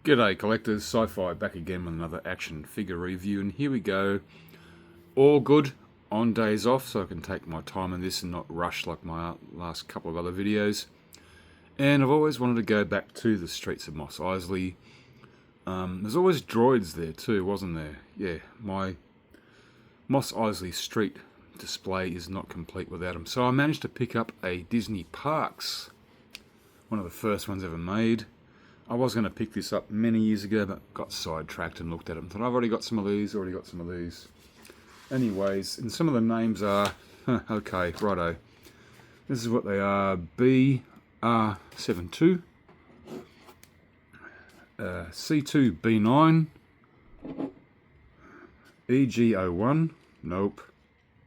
G'day collectors, Sci-Fi back again with another action figure review, and here we go. All good on days off, so I can take my time on this and not rush like my last couple of other videos. And I've always wanted to go back to the streets of Mos Eisley. There's always droids there too, wasn't there? Yeah, my Mos Eisley street display is not complete without them. So I managed to pick up a Disney Parks, one of the first ones ever made. I was going to pick this up many years ago, but got sidetracked and looked at it and thought, I've already got some of these, Anyways, and some of the names are, okay, righto. This is what they are: BR72, C2B9, EG01, nope,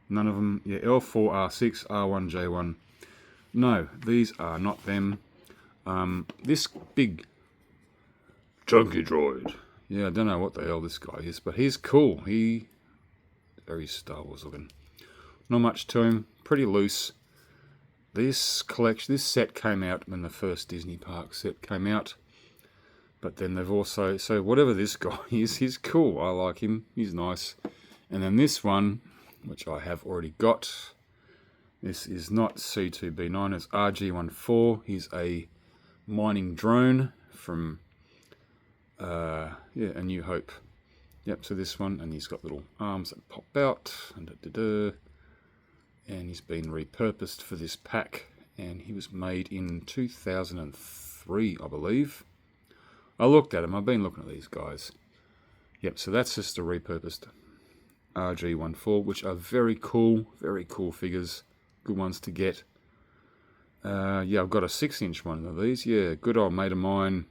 none of them. Yeah, L4R6, R1J1. No, these are not them. This big chunky droid. Yeah, I don't know what the hell this guy is, but he's cool. Very Star Wars looking. Not much to him. Pretty loose. This set came out when the first Disney Park set came out. But then they've also, so whatever this guy is, he's cool. I like him. He's nice. And then this one, which I have already got. This is not C2B9, it's RG14. He's a mining drone from A New Hope. Yep, so this one, and he's got little arms that pop out, and he's been repurposed for this pack, and he was made in 2003, I believe. I looked at him, I've been looking at these guys. Yep, so that's just a repurposed RG14, which are very cool figures, good ones to get. Yeah, I've got a 6-inch one of these. Yeah, good old mate of mine,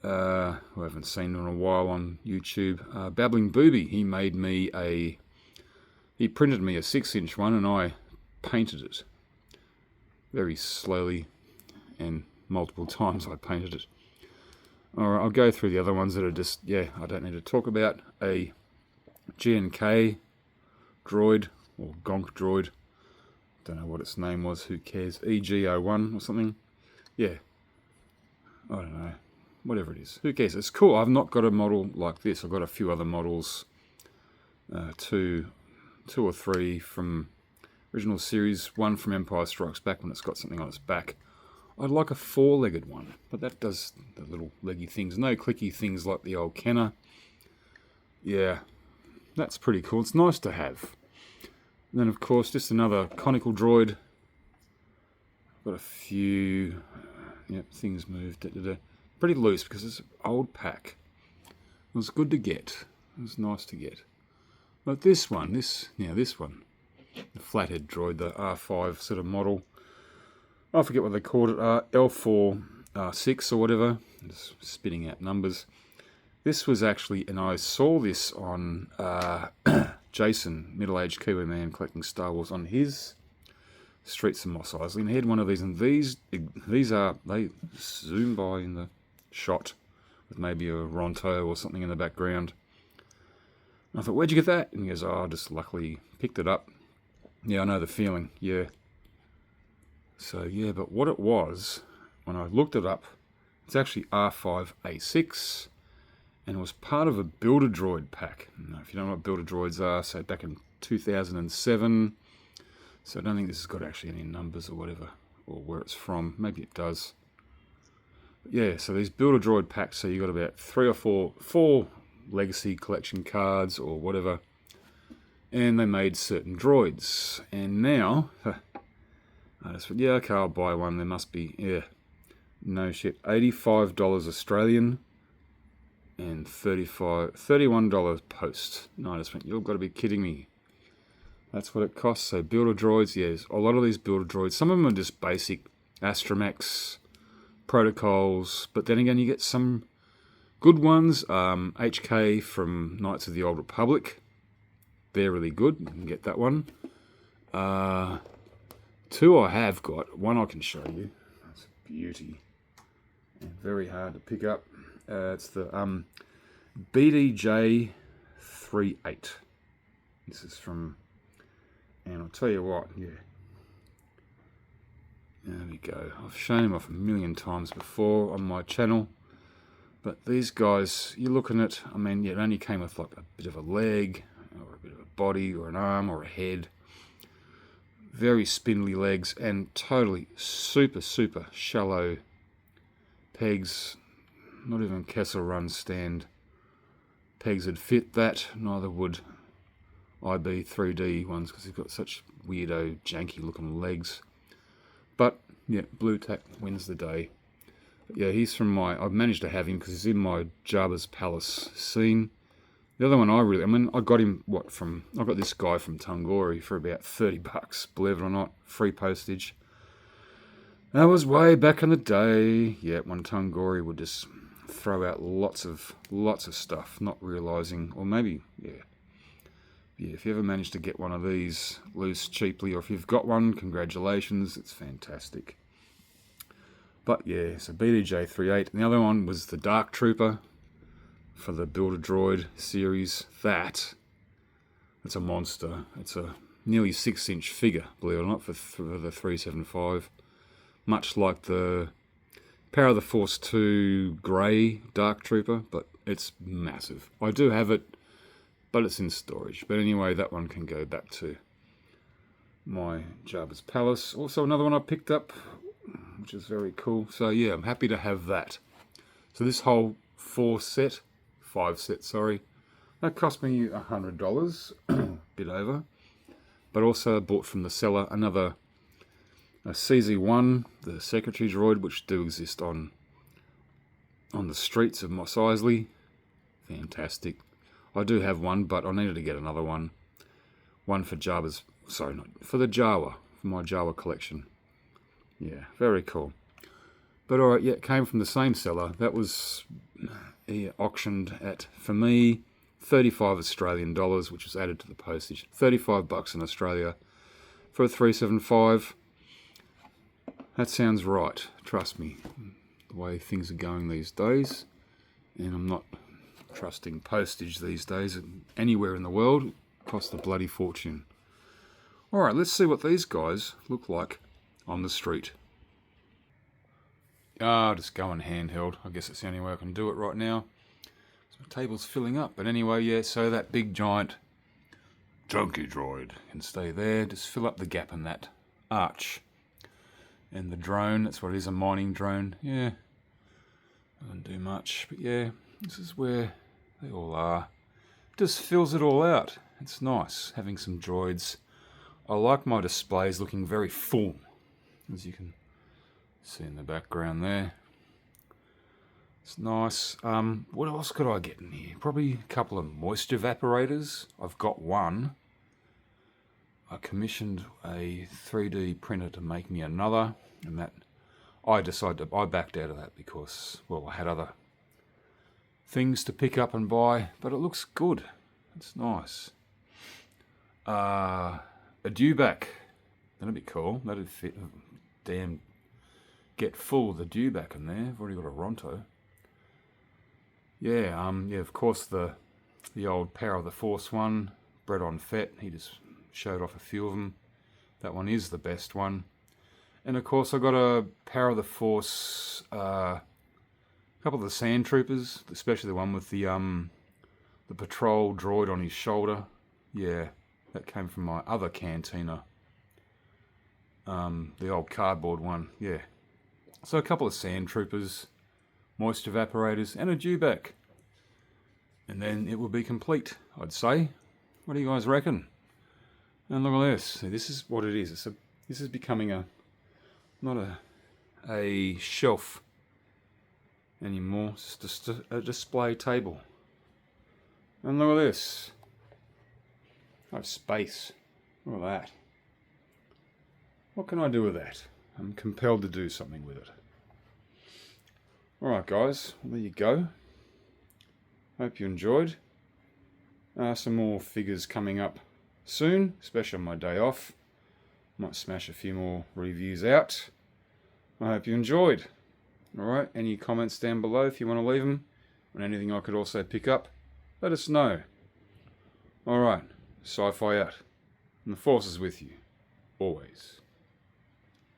who I haven't seen in a while on YouTube, Babbling Booby. He printed me a 6-inch one, and I painted it very slowly, and multiple times I painted it. Alright, I'll go through the other ones that are just, yeah, I don't need to talk about. A G&K droid, or Gonk droid. Don't know what its name was, who cares? EG01 or something. Yeah. I don't know. Whatever it is. Who cares? It's cool. I've not got a model like this. I've got a few other models. Two or three from original series. One from Empire Strikes Back when it's got something on its back. I'd like a 4-legged one, but that does the little leggy things. No clicky things like the old Kenner. Yeah. That's pretty cool. It's nice to have. And then, of course, just another conical droid. Got a few things moved. Pretty loose because it's an old pack. It was good to get. It was nice to get. But this one, the flathead droid, the R5 sort of model. I forget what they called it. L4, R6 or whatever. Just spitting out numbers. This was actually, and I saw this on Jason, middle-aged Kiwi man collecting Star Wars, on his streets of Mos Eisley, and he had one of these, and these are, they zoom by in the shot with maybe a Ronto or something in the background. And I thought, where'd you get that? And he goes, oh, I just luckily picked it up. Yeah, I know the feeling, yeah. So, yeah, but what it was, when I looked it up, it's actually R5A6, and it was part of a Build-A-Droid pack. Now, if you don't know what Build-A-Droids are, so back in 2007, so I don't think this has got actually any numbers or whatever, or where it's from. Maybe it does. But yeah, so these Build-A-Droid packs, so you got about 3 or 4 legacy collection cards or whatever, and they made certain droids. And now, I just thought, yeah, okay, I'll buy one. There must be, yeah, no shit, $85 Australian, and $31 post. No, I just went, you've got to be kidding me. That's what it costs. So Build-A-Droids, yes, a lot of these Build-A-Droids, some of them are just basic Astromechs, protocols, but then again you get some good ones. HK from Knights of the Old Republic, they're really good. You can get that one. 2 I have got. One I can show you. That's a beauty. And very hard to pick up. It's the BDJ38. This is from, and I'll tell you what, yeah. There we go. I've shown him off a million times before on my channel. But these guys, you're looking at, I mean, it only came with like a bit of a leg, or a bit of a body, or an arm, or a head. Very spindly legs, and totally super, super shallow pegs. Not even Kessel Run stand pegs would fit that, neither would IB 3D ones, because they've got such weirdo, janky looking legs. But yeah, Blue Tack wins the day. But yeah, he's from I've managed to have him because he's in my Jabba's Palace scene. The other one I got him, I got this guy from Tungori for about $30, believe it or not, free postage. That was way back in the day. Yeah, when Tungori would just throw out lots of stuff, not realising, or maybe, yeah, if you ever manage to get one of these loose cheaply, or if you've got one, congratulations, it's fantastic. But yeah, so BDJ-38, and the other one was the Dark Trooper for the Build-A-Droid series. That's a monster. It's a nearly 6-inch figure, believe it or not, for the 375. Much like the Power of the Force 2 Grey Dark Trooper, but it's massive. I do have it, but it's in storage. But anyway, that one can go back to my Jabba's Palace. Also another one I picked up, which is very cool. So yeah, I'm happy to have that. So this whole 5 set, that cost me $100, a bit over. But also I bought from the seller another a CZ1, the Secretary Droid, which do exist on the streets of Mos Eisley. Fantastic. I do have one, but I needed to get another one. One for for the Jawa, for my Jawa collection. Yeah, very cool. But alright, yeah, it came from the same seller. That was auctioned at, for me, 35 Australian dollars, which was added to the postage. $35 in Australia for a 375. That sounds right, trust me, the way things are going these days. And I'm not trusting postage these days anywhere in the world. It costs a bloody fortune. Alright, let's see what these guys look like on the street. Just going handheld. I guess it's the only way I can do it right now. So the table's filling up. But anyway, yeah, so that big giant chunky droid can stay there. Just fill up the gap in that arch. And the drone, that's what it is, a mining drone. Yeah, doesn't do much. But yeah, this is where they all are. Just fills it all out. It's nice having some droids. I like my displays looking very full, as you can see in the background there. It's nice. What else could I get in here? Probably a couple of moisture evaporators. I've got one. I commissioned a 3D printer to make me another, and that I backed out of that because, well, I had other things to pick up and buy, but it looks good. It's nice. A dewback. That'd be cool. That'd fit. Damn, get full of the dewback in there. I've already got a Ronto. Yeah, yeah. Of course, the old Power of the Force one, Bread on Fett. He just showed off a few of them. That one is the best one. And of course I got a Power of the Force, a couple of the Sand Troopers, especially the one with the patrol droid on his shoulder. Yeah, that came from my other cantina. The old cardboard one, yeah. So a couple of Sand Troopers, moisture evaporators, and a dewback. And then it will be complete, I'd say. What do you guys reckon? And look at this. See, this is what it is. This is becoming not a shelf anymore. It's just a display table. And look at this. I have space. Look at that. What can I do with that? I'm compelled to do something with it. Alright guys, well, there you go. Hope you enjoyed. Some more figures coming up soon, especially on my day off. Might smash a few more reviews out. I hope you enjoyed. Alright, any comments down below if you want to leave them, on anything I could also pick up, let us know. Alright, Sci-Fi out. And the Force is with you, always.